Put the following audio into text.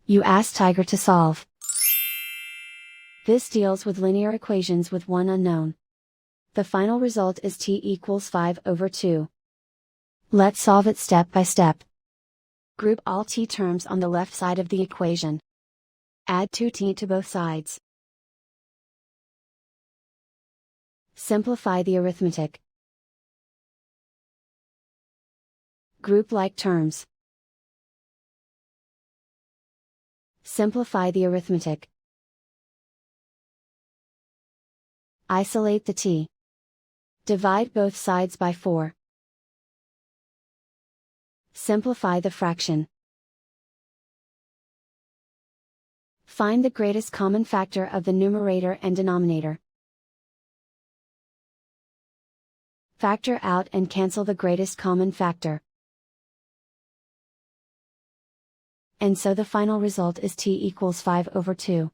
You ask Tiger to solve. This deals with linear equations with one unknown. The final result is t equals 5/2. Let's solve it step by step. Group all t terms on the left side of the equation. Add 2t to both sides. Simplify the arithmetic. Group like terms. Simplify the arithmetic. Isolate the t. Divide both sides by 4. Simplify the fraction. Find the greatest common factor of the numerator and denominator. Factor out and cancel the greatest common factor. And so the final result is t equals 5/2.